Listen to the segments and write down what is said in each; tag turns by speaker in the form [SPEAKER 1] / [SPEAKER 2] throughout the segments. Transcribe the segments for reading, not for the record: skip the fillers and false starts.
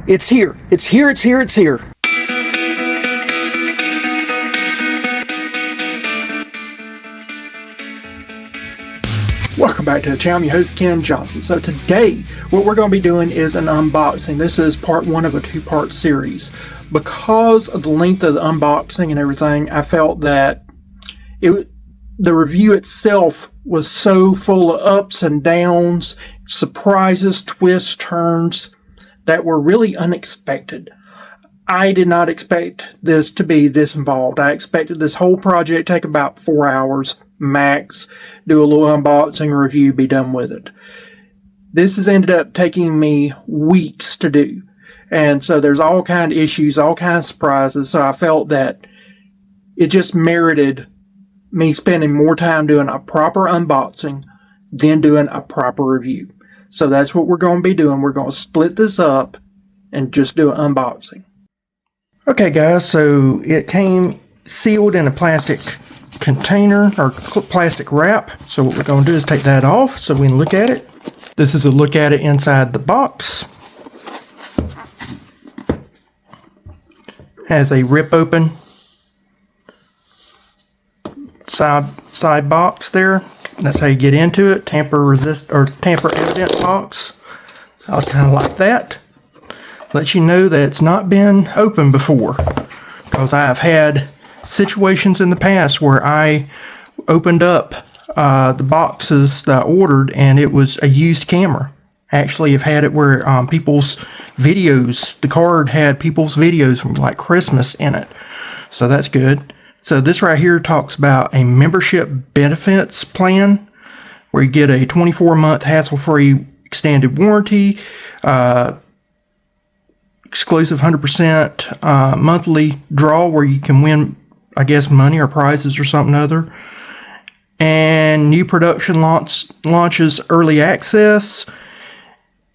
[SPEAKER 1] It's here. It's here. It's here. It's here. Welcome back to the channel. I'm your host, Ken Johnson. So today, what we're going to be doing is an unboxing. This is part one of a two-part series. Because of the length of the unboxing and everything, I felt that the review itself was so full of ups and downs, surprises, twists, turns, that were really unexpected. I did not expect this to be this involved. I expected this whole project to take about 4 hours max, do a little unboxing review, be done with it. This has ended up taking me weeks to do. And so there's all kind of issues, all kinds of surprises. So I felt that it just merited me spending more time doing a proper unboxing than doing a proper review. So that's what we're going to be doing. We're going to split this up and just do an unboxing. Okay guys, so it came sealed in a plastic container or plastic wrap. So what we're going to do is take that off so we can look at it. This is a look at it inside the box. Has a rip open side box there. That's how you get into it. Tamper resist or tamper evident box. I kind of like that. Let you know that it's not been opened before, because I've had situations in the past where I opened up the boxes that I ordered and it was a used camera. Actually, I've had it where people's videos, the card had people's videos from like Christmas in it. So that's good. So this right here talks about a membership benefits plan where you get a 24-month hassle-free extended warranty, exclusive 100% monthly draw where you can win, I guess, money or prizes or something other. And new production launches early access.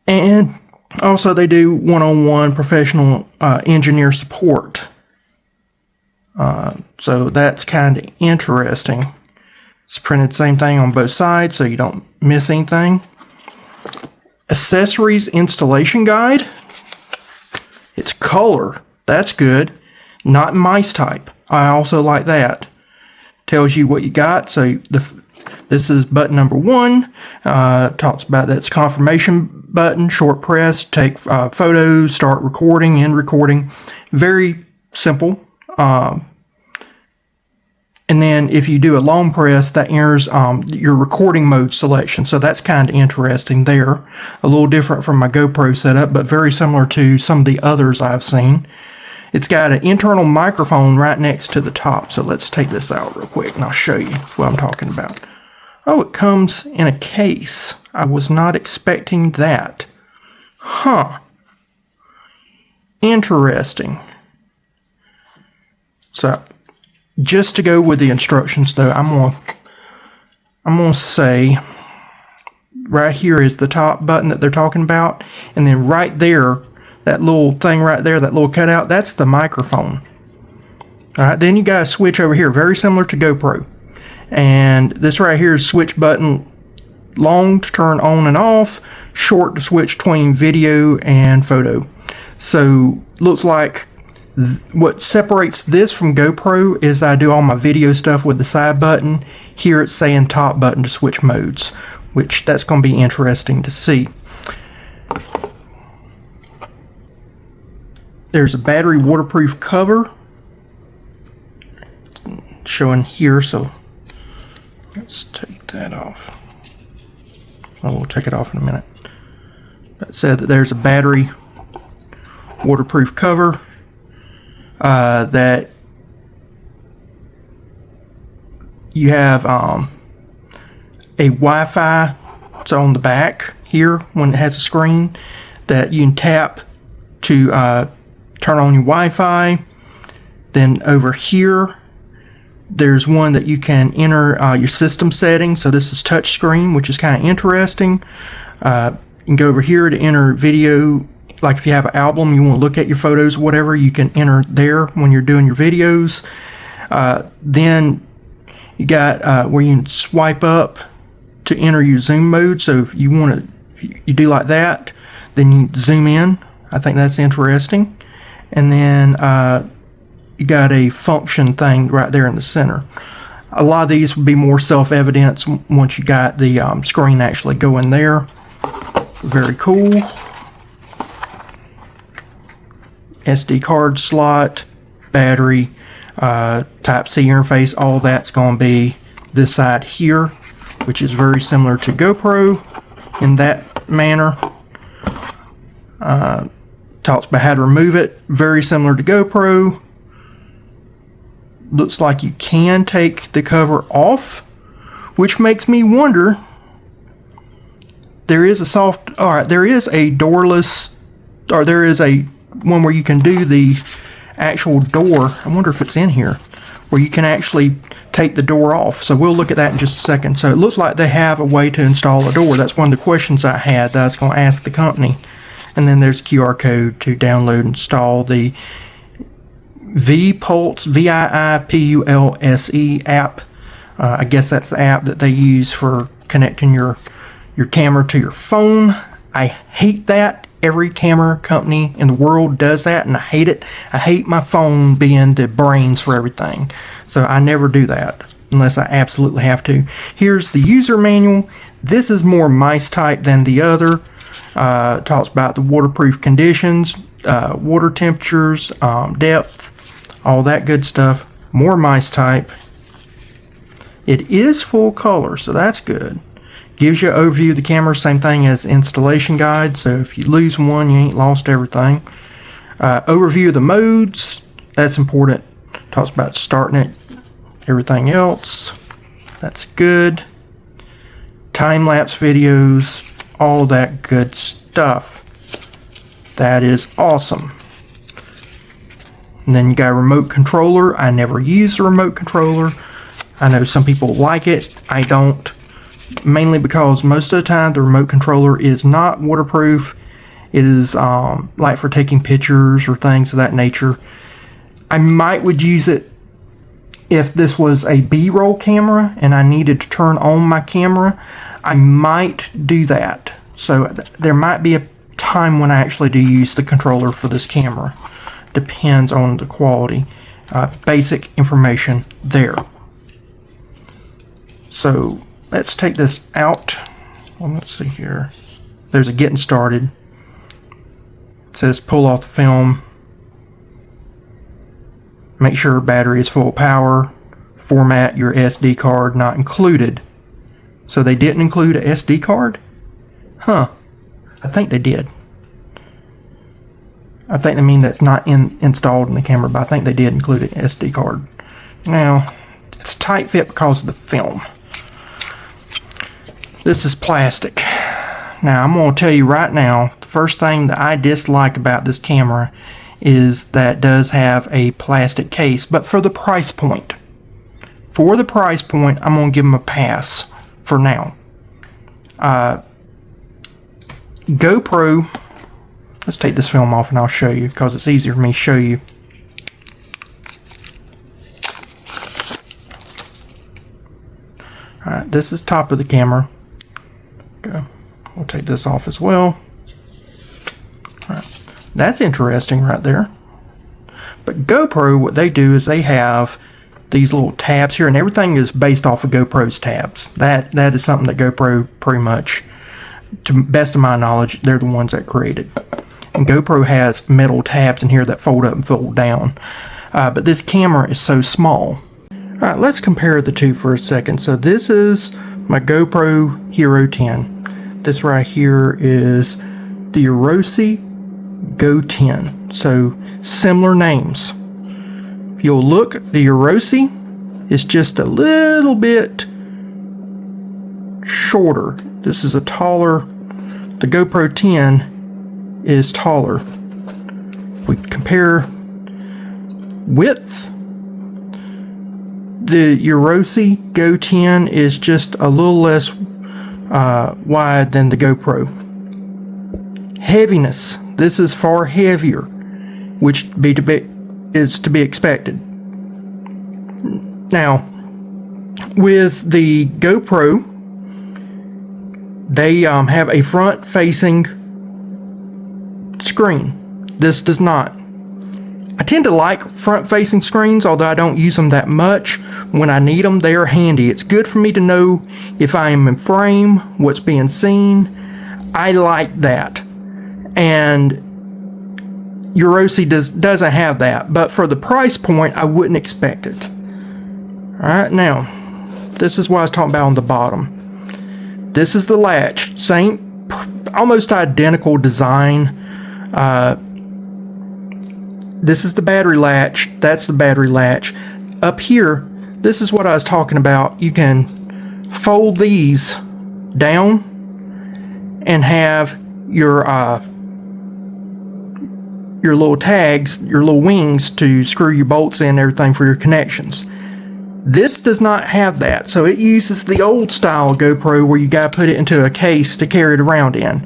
[SPEAKER 1] And also they do one-on-one professional engineer support. So that's kind of interesting. It's printed same thing on both sides so you don't miss anything. Accessories installation guide. It's color. That's good. Not mice type. I also like that. Tells you what you got. So this is button number 1. Talks about that's confirmation button. Short press. Take photos. Start recording. End recording. Very simple. And then if you do a long press, that enters your recording mode selection. So that's kind of interesting there. A little different from my GoPro setup, but very similar to some of the others I've seen. It's got an internal microphone right next to the top. So let's take this out real quick and I'll show you what I'm talking about. Oh, it comes in a case. I was not expecting that. Huh. Interesting. So just to go with the instructions though, I'm gonna say right here is the top button that they're talking about, and then right there, that little thing right there, that little cutout, that's the microphone. Alright, then you got a switch over here, very similar to GoPro. And this right here is switch button, long to turn on and off, short to switch between video and photo. So looks like what separates this from GoPro is that I do all my video stuff with the side button. Here it's saying top button to switch modes, which that's going to be interesting to see. There's a battery waterproof cover showing here, so let's take that off. Oh, we'll take it off in a minute. It said that there's a battery waterproof cover. That you have a Wi-Fi. It's on the back here when it has a screen that you can tap to turn on your Wi-Fi. Then over here there's one that you can enter your system settings. So this is touch screen, which is kind of interesting. You can go over here to enter video. Like if you have an album, you want to look at your photos, whatever, you can enter there when you're doing your videos. Then you got where you can swipe up to enter your zoom mode. So if you want to, if you do like that, then you zoom in I think that's interesting. And then you got a function thing right there in the center. A lot of these would be more self-evident once you got the screen actually going there. Very cool. SD card slot, battery, Type-C interface, all that's going to be this side here, which is very similar to GoPro in that manner. Talks about how to remove it, very similar to GoPro. Looks like you can take the cover off, which makes me wonder. There is a there is a doorless, or there is a one where you can do the actual door. I wonder if it's in here, where you can actually take the door off. So we'll look at that in just a second. So it looks like they have a way to install a door. That's one of the questions I had that I was going to ask the company. And then there's a QR code to download and install the ViiPulse, ViiPulse app. I guess that's the app that they use for connecting your camera to your phone. I hate that. Every camera company in the world does that, and I hate it. I hate my phone being the brains for everything. So I never do that unless I absolutely have to. Here's the user manual. This is more mice type than the other. Talks about the waterproof conditions, water temperatures, depth, all that good stuff. More mice type. It is full color, so that's good. Gives you an overview of the camera, same thing as installation guide. So if you lose one, you ain't lost everything. Overview of the modes, that's important. Talks about starting it, everything else. That's good. Time-lapse videos, all that good stuff. That is awesome. And then you got a remote controller. I never use the remote controller. I know some people like it. I don't. Mainly because most of the time the remote controller is not waterproof. It is like for taking pictures or things of that nature. I would use it if this was a B-roll camera and I needed to turn on my camera. I might do that. So there might be a time when I actually do use the controller for this camera. Depends on the quality. Basic information there. So let's take this out. Well, let's see here. There's a getting started. It says pull off the film. Make sure battery is full power. Format your SD card not included. So they didn't include a SD card? Huh. I think they did. I think they mean that's not installed in the camera, but I think they did include an SD card. Now, it's a tight fit because of the film. This is plastic. Now, I'm going to tell you right now, the first thing that I dislike about this camera is that it does have a plastic case, but for the price point. For the price point, I'm going to give them a pass for now. GoPro, let's take this film off and I'll show you because it's easier for me to show you. Alright, this is top of the camera. Okay. We'll take this off as well. Alright. That's interesting right there. But GoPro, what they do is they have these little tabs here, and everything is based off of GoPro's tabs. That is something that GoPro pretty much, to best of my knowledge, they're the ones that created. And GoPro has metal tabs in here that fold up and fold down. But this camera is so small. Alright, let's compare the two for a second. So this is my GoPro Hero 10. This right here is the Euorosi Go 10. So similar names. If you'll look, the Euorosi is just a little bit shorter. This is a taller. The GoPro 10 is taller. We compare width. The Euorosi Go 10 is just a little less wide than the GoPro. Heaviness. This is far heavier, which is to be expected. Now, with the GoPro, they have a front-facing screen. This does not. I tend to like front-facing screens, although I don't use them that much. When I need them, they are handy. It's good for me to know if I am in frame, what's being seen. I like that. And Euorosi doesn't have that, but for the price point, I wouldn't expect it. Alright, now, this is what I was talking about on the bottom. This is the latch. Same, almost identical design. This is the battery latch. That's the battery latch. Up here, this is what I was talking about. You can fold these down and have your little tags, your little wings to screw your bolts in and everything for your connections. This does not have that, so it uses the old style GoPro where you gotta put it into a case to carry it around in.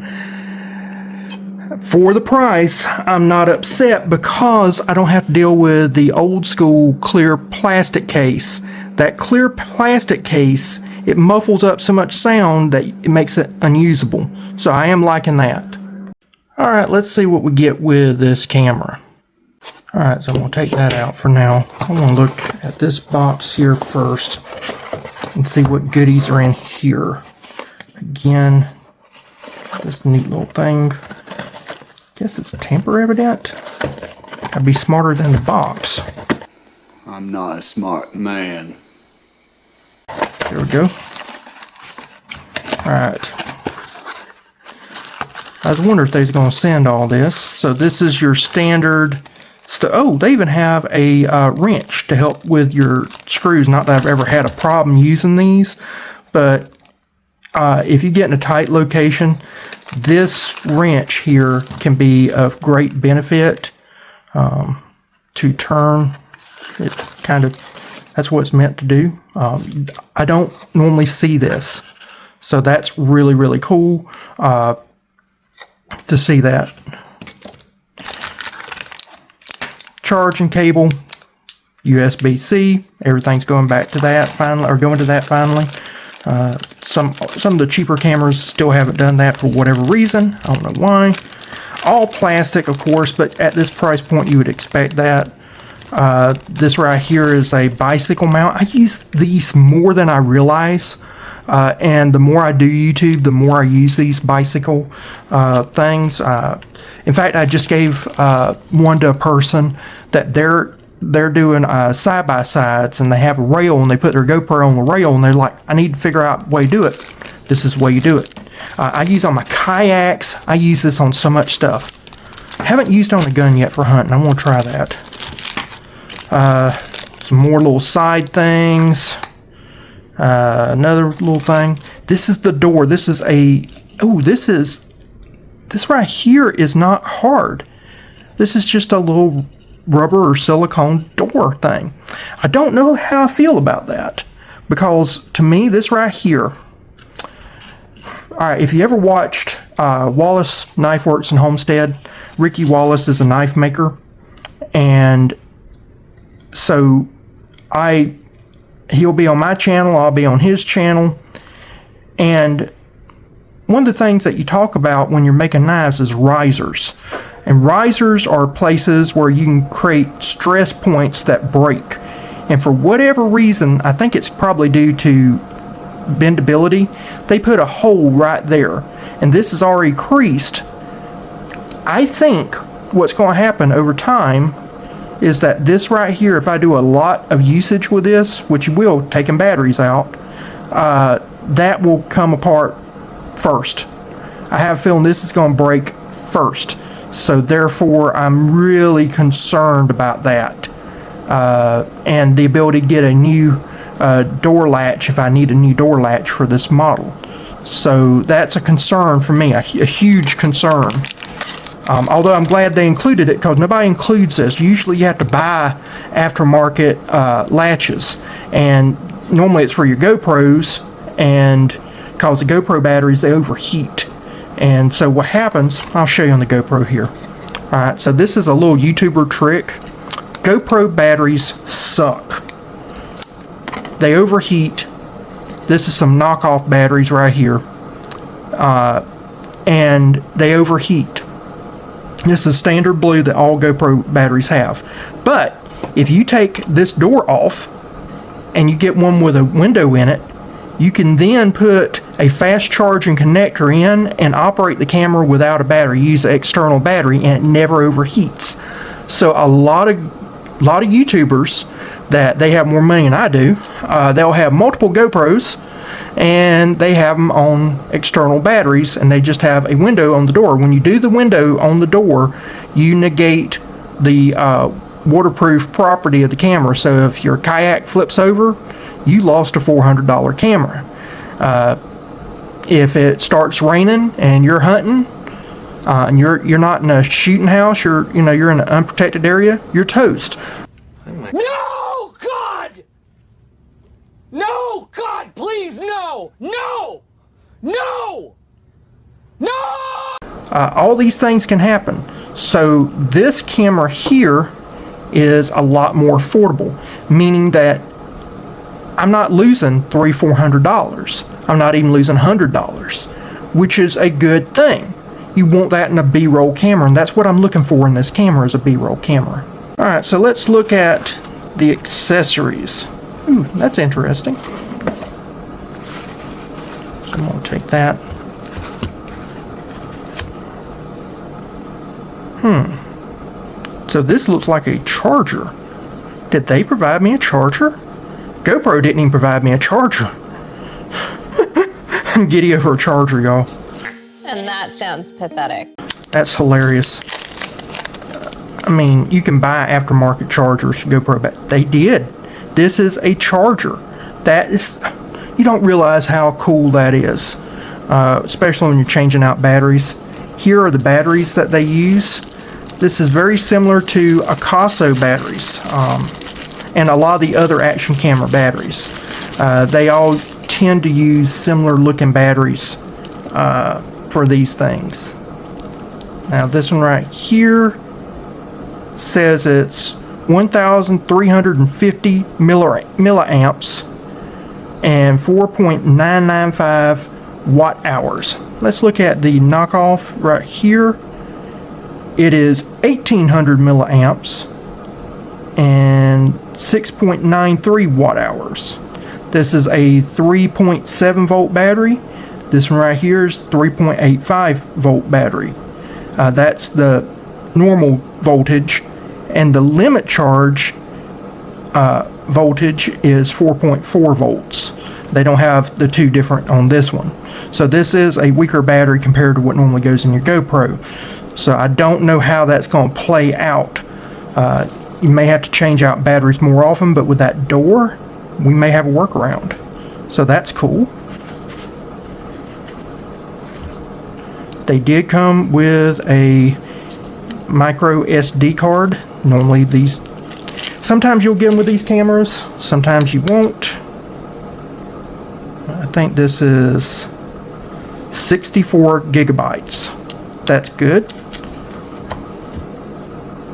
[SPEAKER 1] For the price, I'm not upset because I don't have to deal with the old school clear plastic case. That clear plastic case, it muffles up so much sound that it makes it unusable. So I am liking that. Alright, let's see what we get with this camera. Alright, so I'm going to take that out for now. I want to look at this box here first and see what goodies are in here. Again, this neat little thing. Guess it's tamper evident. I'd be smarter than the box.
[SPEAKER 2] I'm not a smart man.
[SPEAKER 1] There we go. Alright. I was wondering if they was going to send all this. So this is your standard oh, they even have a wrench to help with your screws. Not that I've ever had a problem using these, but if you get in a tight location, this wrench here can be of great benefit to turn. It kind of, that's what it's meant to do. I don't normally see this, so that's really, really cool to see that. Charging cable, USB-C, everything's going back to that finally, or going to that finally. Some of the cheaper cameras still haven't done that for whatever reason. I don't know why. All plastic, of course, but at this price point you would expect that. This right here is a bicycle mount. I use these more than I realize. And the more I do YouTube, the more I use these bicycle things. In fact, I just gave one to a person that they're doing side-by-sides, and they have a rail, and they put their GoPro on the rail, and they're like, I need to figure out a way to do it. This is the way you do it. I use on my kayaks. I use this on so much stuff. I haven't used it on a gun yet for hunting. I want to try that. Some more little side things. Another little thing. This is the door. This is a, oh, this right here is not hard. This is just a little rubber or silicone door thing. I don't know how I feel about that, because to me, this right here, alright, if you ever watched Wallace Knife Works in Homestead, Ricky Wallace is a knife maker, and so he'll be on my channel, I'll be on his channel, and one of the things that you talk about when you're making knives is risers. And risers are places where you can create stress points that break. And for whatever reason, I think it's probably due to bendability, they put a hole right there. And this is already creased. I think what's going to happen over time is that this right here, if I do a lot of usage with this, which you will, taking batteries out, that will come apart first. I have a feeling this is going to break first. So therefore, I'm really concerned about that. And the ability to get a new door latch if I need a new door latch for this model. So that's a concern for me, a huge concern. Although I'm glad they included it, because nobody includes this. Usually you have to buy aftermarket latches, and normally it's for your GoPros, and because the GoPro batteries, they overheat. And so what happens, I'll show you on the GoPro here. Alright, so this is a little YouTuber trick. GoPro batteries suck. They overheat. This is some knockoff batteries right here. And they overheat. This is standard blue that all GoPro batteries have. But if you take this door off and you get one with a window in it, you can then put a fast charging connector in and operate the camera without a battery. Use an external battery and it never overheats. So a lot of YouTubers that they have more money than I do, they'll have multiple GoPros and they have them on external batteries, and they just have a window on the door. When you do the window on the door, you negate the waterproof property of the camera. So if your kayak flips over, you lost a $400 camera. If it starts raining and you're hunting, and you're not in a shooting house, you're in an unprotected area, you're toast.
[SPEAKER 3] No, God! No, God, please, no! No! No! No!
[SPEAKER 1] All these things can happen. So this camera here is a lot more affordable, meaning that I'm not losing $300-400. I'm not even losing $100, which is a good thing. You want that in a B-roll camera, and that's what I'm looking for in this camera, is a B-roll camera. All right, so let's look at the accessories. Ooh, that's interesting. So I'm gonna take that. So this looks like a charger. Did they provide me a charger? GoPro didn't even provide me a charger. I'm giddy over a charger, y'all.
[SPEAKER 4] And that sounds pathetic.
[SPEAKER 1] That's hilarious. I mean, you can buy aftermarket chargers, GoPro, but they did. This is a charger. That is, you don't realize how cool that is, especially when you're changing out batteries. Here are the batteries that they use. This is very similar to Euorosi batteries, and a lot of the other action camera batteries. They all tend to use similar looking batteries for these things. Now this one right here says it's 1,350 milliamps and 4.995 watt hours. Let's look at the knockoff right here. It is 1,800 milliamps and 6.93 watt hours. This is a 3.7 volt battery. This one right here is 3.85 volt battery. That's the normal voltage, and the limit charge voltage is 4.4 volts. They don't have the two different on this one. So this is a weaker battery compared to what normally goes in your GoPro. So I don't know how that's going to play out. You may have to change out batteries more often, but with that door, we may have a workaround. So that's cool. They did come with a micro SD card. Normally these, sometimes you'll get them with these cameras, sometimes you won't. I think this is 64 gigabytes. That's good.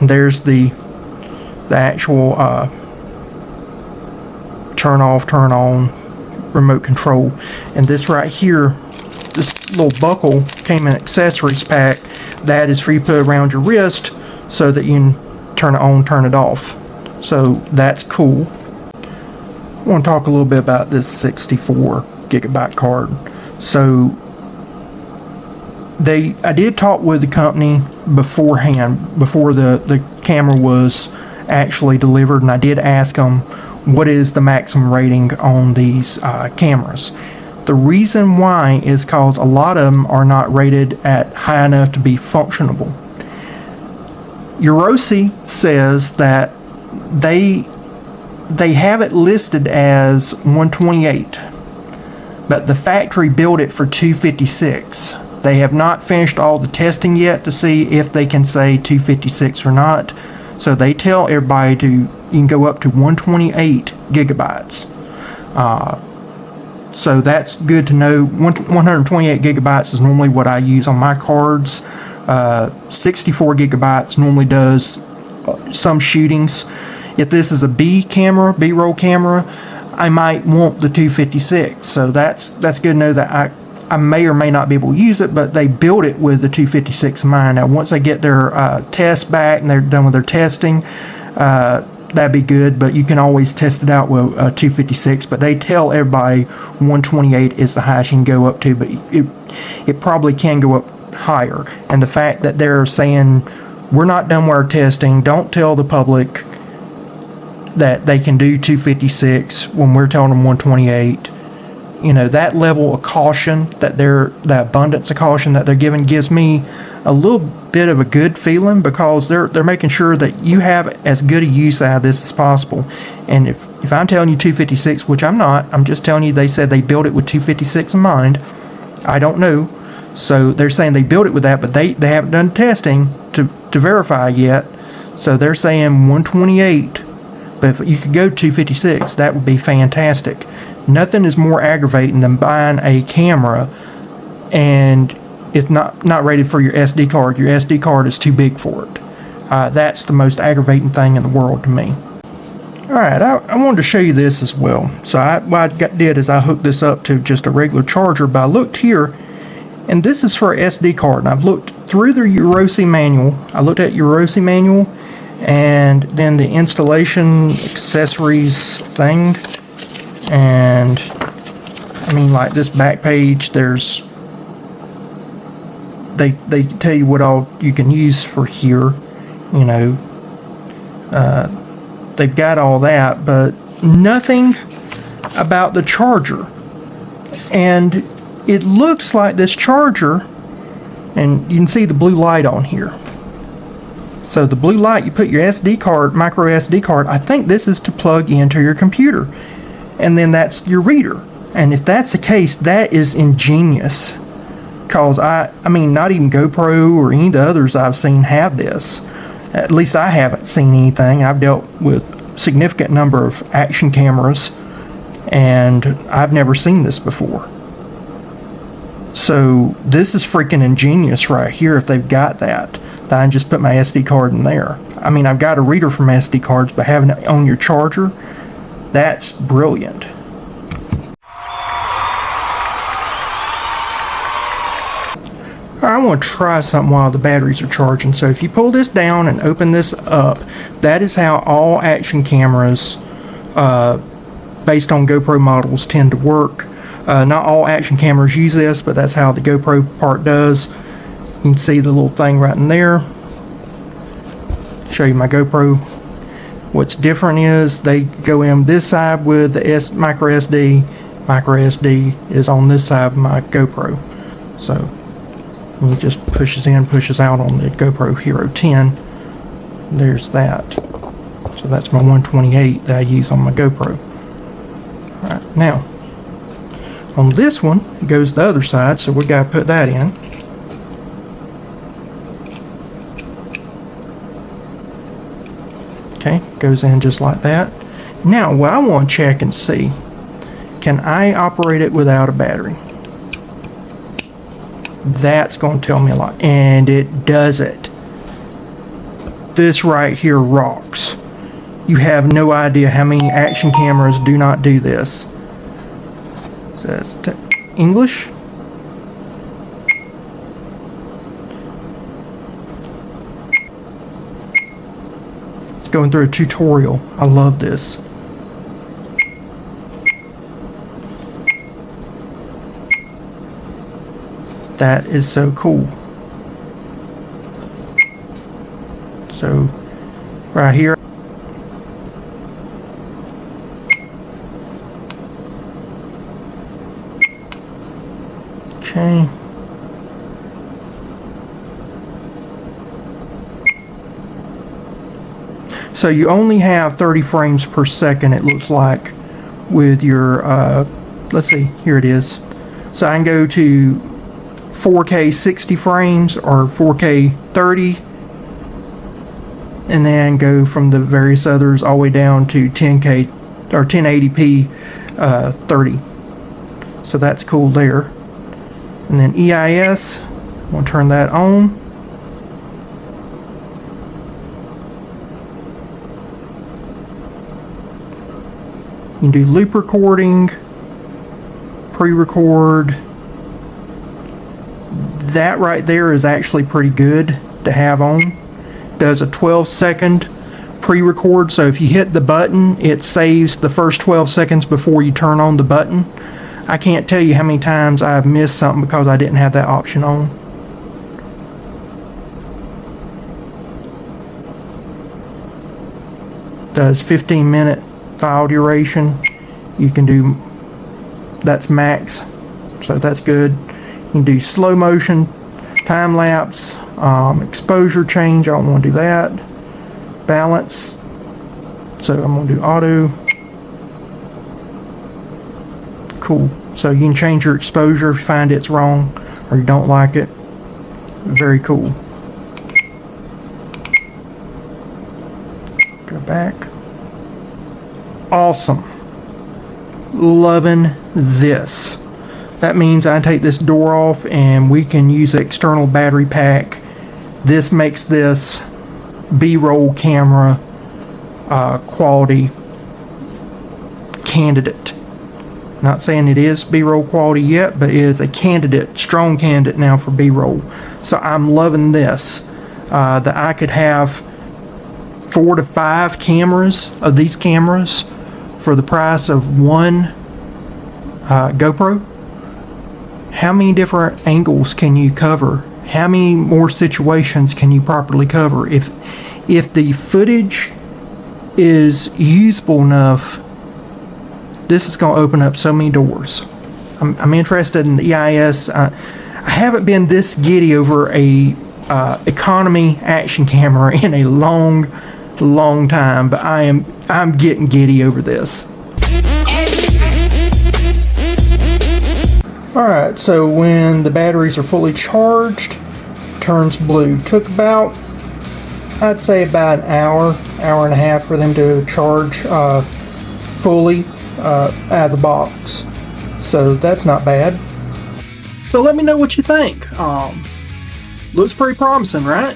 [SPEAKER 1] There's the actual turn off, turn on remote control. And this right here, this little buckle came in accessories pack. That is for you to put around your wrist so that you can turn it on, turn it off. So that's cool. I want to talk a little bit about this 64 gigabyte card. So I did talk with the company beforehand, before the camera was actually delivered, and I did ask them what is the maximum rating on these cameras. The reason why is because a lot of them are not rated at high enough to be functionable. Euorosi says that they have it listed as 128, but the factory built it for 256. They have not finished all the testing yet to see if they can say 256 or not. So they tell everybody you can go up to 128 gigabytes. So that's good to know. 128 gigabytes is normally what I use on my cards. 64 gigabytes normally does some shootings. If this is a B-roll camera, I might want the 256. So that's good to know that I may or may not be able to use it, but they built it with the 256 in mind. Now, once they get their test back and they're done with their testing, that'd be good, but you can always test it out with 256. But they tell everybody 128 is the highest you can go up to, but it probably can go up higher. And the fact that they're saying, we're not done with our testing, don't tell the public that they can do 256 when we're telling them 128. You know, that level of caution that abundance of caution that they're giving gives me a little bit of a good feeling, because they're making sure that you have as good a use out of this as possible. And if I'm telling you 256, which I'm not, I'm just telling you they said they built it with 256 in mind. I don't know. So they're saying they built it with that, but they haven't done testing to verify yet. So they're saying 128. But if you could go 256, that would be fantastic. Nothing is more aggravating than buying a camera and it's not rated for your SD card. Your SD card is too big for it. That's the most aggravating thing in the world to me. Alright, I wanted to show you this as well. So what I did is I hooked this up to just a regular charger, but I looked here, and this is for an SD card. And I've looked through the Euorosi manual. I looked at Euorosi manual, and then the installation accessories thing. And I mean, like this back page, there's they tell you what all you can use for here, you know. They've got all that, but nothing about the charger. And it looks like this charger, and you can see the blue light on here. So the blue light, you put your SD card, micro SD card, I think this is to plug into your computer. And then that's your reader. And if that's the case, that is ingenious. Because I mean, not even GoPro or any of the others I've seen have this. At least I haven't seen anything. I've dealt with a significant number of action cameras, and I've never seen this before. So this is freaking ingenious right here if they've got that. That I can just put my SD card in there. I mean, I've got a reader from SD cards, but having it on your charger, that's brilliant. I want to try something while the batteries are charging. So if you pull this down and open this up, that is how all action cameras based on GoPro models tend to work. Not all action cameras use this, but that's how the GoPro part does. You can see the little thing right in there. Show you my GoPro. What's different is they go in this side with the micro SD. Micro SD is on this side of my GoPro. So it just pushes in, pushes out on the GoPro Hero 10. There's that. So that's my 128 that I use on my GoPro. Alright, now on this one, it goes the other side, so we got to put that in. Okay, goes in just like that. Now, what I want to check and see, can I operate it without a battery? That's going to tell me a lot. And it does it. This right here rocks. You have no idea how many action cameras do not do this. Says English. It's going through a tutorial. I love this. That is so cool. So right here, okay. So you only have 30 frames per second, it looks like, with your let's see, here it is. So I can go to 4K 60 frames or 4K 30, and then go from the various others all the way down to 10K or 1080p 30. So that's cool there. And then EIS, I'm going to turn that on. You can do loop recording, pre-record, That right there is actually pretty good to have on. Does a 12-second pre-record, so if you hit the button, it saves the first 12 seconds before you turn on the button. I can't tell you how many times I've missed something because I didn't have that option on. Does 15-minute file duration. You can do, that's max, so that's good. You can do slow motion, time lapse, exposure change. I don't want to do that. Balance, so I'm going to do auto. Cool. So you can change your exposure if you find it's wrong or you don't like it. Very cool. Go back. Awesome. Loving this. That means I take this door off and we can use an external battery pack. This makes this B-roll camera quality candidate. Not saying it is B-roll quality yet, but it is a candidate, strong candidate now for B-roll. So I'm loving this. That I could have 4 to 5 cameras of these cameras for the price of one GoPro. How many different angles can you cover? How many more situations can you properly cover? If the footage is usable enough, this is going to open up so many doors. I'm interested in the EIS. I haven't been this giddy over a economy action camera in a long time, but I'm getting giddy over this. Alright, so when the batteries are fully charged, it turns blue. Took about, I'd say about an hour and a half for them to charge fully out of the box. So that's not bad. So let me know what you think. Looks pretty promising, right?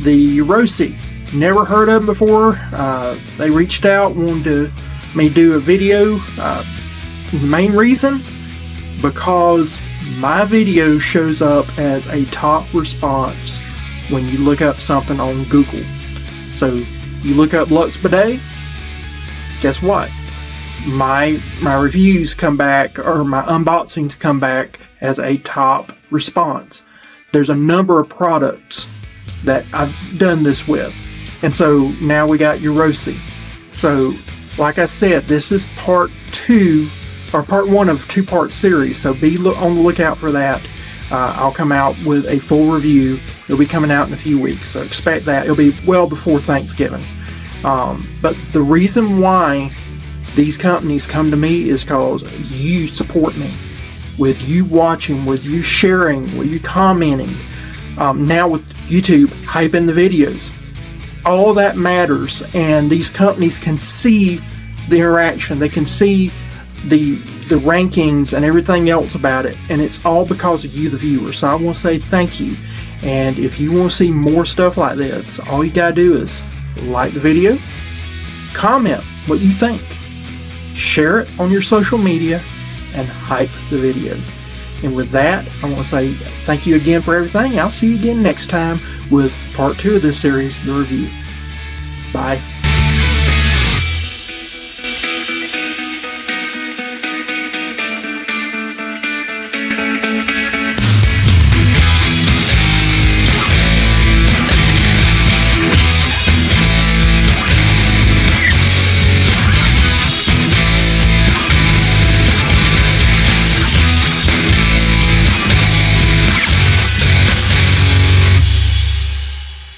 [SPEAKER 1] The Euorosi. Never heard of them before. They reached out, wanted me to do a video. The main reason, because my video shows up as a top response when you look up something on Google. So you look up Lux Bidet, guess what? My reviews come back, or my unboxings come back as a top response. There's a number of products that I've done this with. And so now we got Euorosi. So like I said, this is part 2 or part 1 of a 2-part series. So be on the lookout for that. I'll come out with a full review. It'll be coming out in a few weeks. So expect that. It'll be well before Thanksgiving. But the reason why these companies come to me is because you support me. With you watching, with you sharing, with you commenting. Now with YouTube, hyping the videos. All that matters, and these companies can see the interaction. They can see the rankings and everything else about it, and it's all because of you, the viewer. So I want to say thank you. And if you want to see more stuff like this, all you gotta do is like the video, comment what you think, share it on your social media, and hype the video. And with that, I want to say thank you again for everything. I'll see you again next time with part 2 of this series, the review. Bye.